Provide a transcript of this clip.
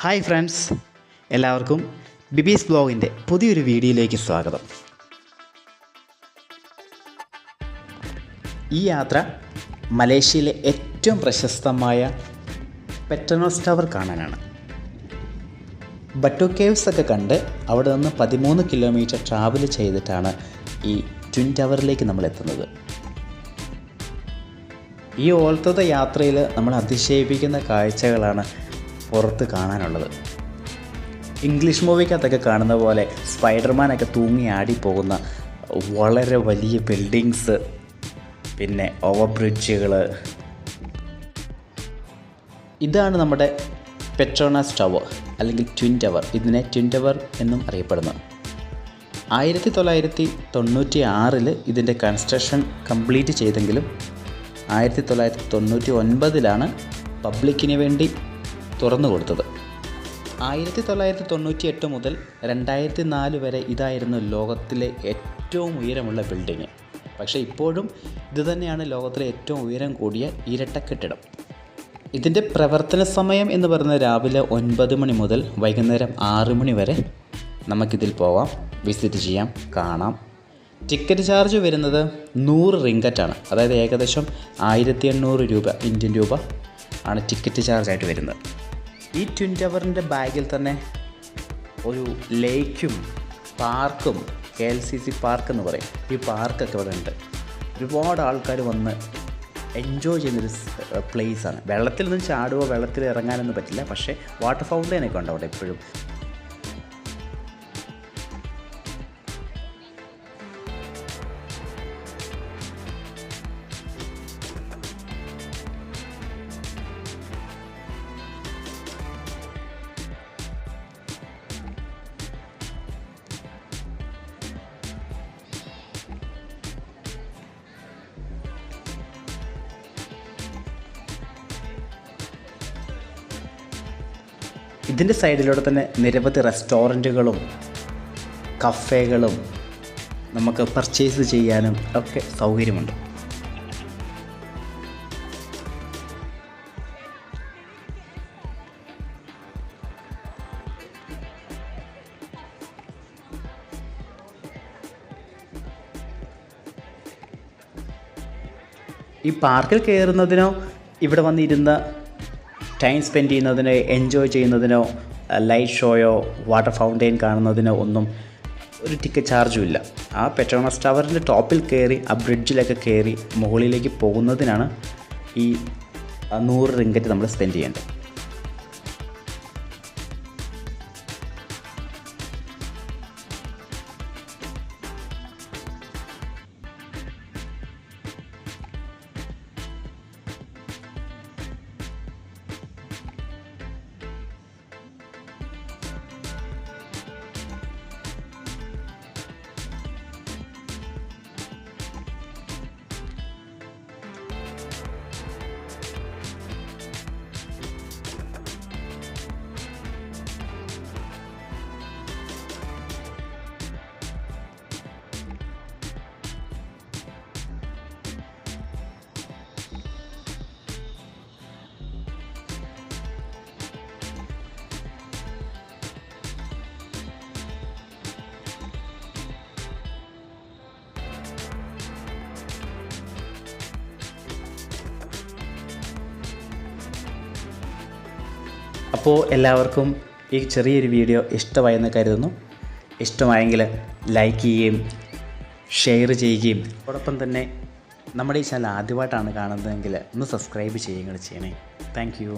Hi friends, എല്ലാവർക്കും ബിബീസ് ബ്ലോഗിൻ്റെ പുതിയൊരു വീഡിയോയിലേക്ക് സ്വാഗതം. ഈ യാത്ര മലേഷ്യയിലെ ഏറ്റവും പ്രശസ്തമായ പെട്രോണസ് ടവർ കാണാനാണ്. ബട്ടു കേവ്സ് ഒക്കെ കണ്ട് അവിടെ നിന്ന് 13 കിലോമീറ്റർ ട്രാവൽ ചെയ്തിട്ടാണ് ഈ ട്വിൻ ടവറിലേക്ക് നമ്മൾ എത്തുന്നത്. ഈ ഓൾത്തത്തെ യാത്രയിൽ നമ്മൾ അതിശയിപ്പിക്കുന്ന കാഴ്ചകളാണ് പുറത്ത് കാണാനുള്ളത്. ഇംഗ്ലീഷ് മൂവിക്കകത്തൊക്കെ കാണുന്ന പോലെ സ്പൈഡർമാനൊക്കെ തൂങ്ങി ആടിപ്പോകുന്ന വളരെ വലിയ ബിൽഡിങ്സ്, പിന്നെ ഓവർ ബ്രിഡ്ജുകൾ. ഇതാണ് നമ്മുടെ പെട്രോണസ് ടവർ അല്ലെങ്കിൽ ട്വിൻ ടവർ. ഇതിനെ ട്വിൻ ടവർ എന്നും അറിയപ്പെടുന്നു. 1996 ഇതിൻ്റെ കൺസ്ട്രക്ഷൻ കംപ്ലീറ്റ് ചെയ്തെങ്കിലും 1999 പബ്ലിക്കിന് വേണ്ടി തുറന്നു കൊടുത്തത്. 1998 മുതൽ 2004 വരെ ഇതായിരുന്നു ലോകത്തിലെ ഏറ്റവും ഉയരമുള്ള ബിൽഡിങ്. പക്ഷേ ഇപ്പോഴും ഇതുതന്നെയാണ് ലോകത്തിലെ ഏറ്റവും ഉയരം കൂടിയ ഇരട്ട കെട്ടിടം. ഇതിൻ്റെ പ്രവർത്തന സമയം എന്ന് പറയുന്നത് രാവിലെ 9 മണി മുതൽ വൈകുന്നേരം 6 മണി വരെ നമുക്കിതിൽ പോവാം, വിസിറ്റ് ചെയ്യാം, കാണാം. ടിക്കറ്റ് ചാർജ് വരുന്നത് 100 റിംഗറ്റാണ്. അതായത് ഏകദേശം 1800 രൂപ, ഇന്ത്യൻ രൂപ ആണ് ടിക്കറ്റ് ചാർജായിട്ട് വരുന്നത്. ഈ ട്വിൻ ടവറിൻ്റെ ബാഗിൽ തന്നെ ഒരു ലേക്കും പാർക്കും, KLCC പാർക്ക് എന്ന് പറയും, ഈ പാർക്കൊക്കെ ഇവിടെ ഉണ്ട്. ഒരുപാട് ആൾക്കാർ വന്ന് എൻജോയ് ചെയ്യുന്നൊരു പ്ലേസാണ്. വെള്ളത്തിൽ നിന്നും ചാടുകയോ വെള്ളത്തിൽ ഇറങ്ങാനൊന്നും പറ്റില്ല, പക്ഷേ വാട്ടർ ഫൗണ്ടൈനൊക്കെ ഉണ്ട് അവിടെ എപ്പോഴും. ഇതിൻ്റെ സൈഡിലൂടെ തന്നെ നിരവധി റെസ്റ്റോറൻറ്റുകളും കഫേകളും നമുക്ക് പർച്ചേസ് ചെയ്യാനും ഒക്കെ സൗകര്യമുണ്ട്. ഈ പാർക്കിൽ കയറുന്നതിനോ ഇവിടെ വന്നിരുന്ന ടൈം സ്പെൻഡ് ചെയ്യുന്നതിനോ എൻജോയ് ചെയ്യുന്നതിനോ ലൈറ്റ് ഷോയോ വാട്ടർ ഫൗണ്ടെയിൻ കാണുന്നതിനോ ഒന്നും ഒരു ടിക്കറ്റ് ചാർജും ഇല്ല. ആ പെട്രോണസ് ടവറിൻ്റെ ടോപ്പിൽ കയറി ആ ബ്രിഡ്ജിലൊക്കെ കയറി മുകളിലേക്ക് പോകുന്നതിനാണ് ഈ 100 റിംഗറ്റ് നമ്മൾ സ്പെൻഡ് ചെയ്യേണ്ടത്. അപ്പോൾ എല്ലാവർക്കും ഈ ചെറിയൊരു വീഡിയോ ഇഷ്ടമായെന്ന് കരുതുന്നു. ഇഷ്ടമായെങ്കിൽ ലൈക്ക് ചെയ്യുകയും ഷെയർ ചെയ്യുകയും അതോടൊപ്പം തന്നെ നമ്മുടെ ഈ ചാനൽ ആദ്യമായിട്ടാണ് കാണുന്നതെങ്കിൽ ഒന്ന് സബ്സ്ക്രൈബ് ചെയ്യുകയും ചെയ്യണേ. Thank you.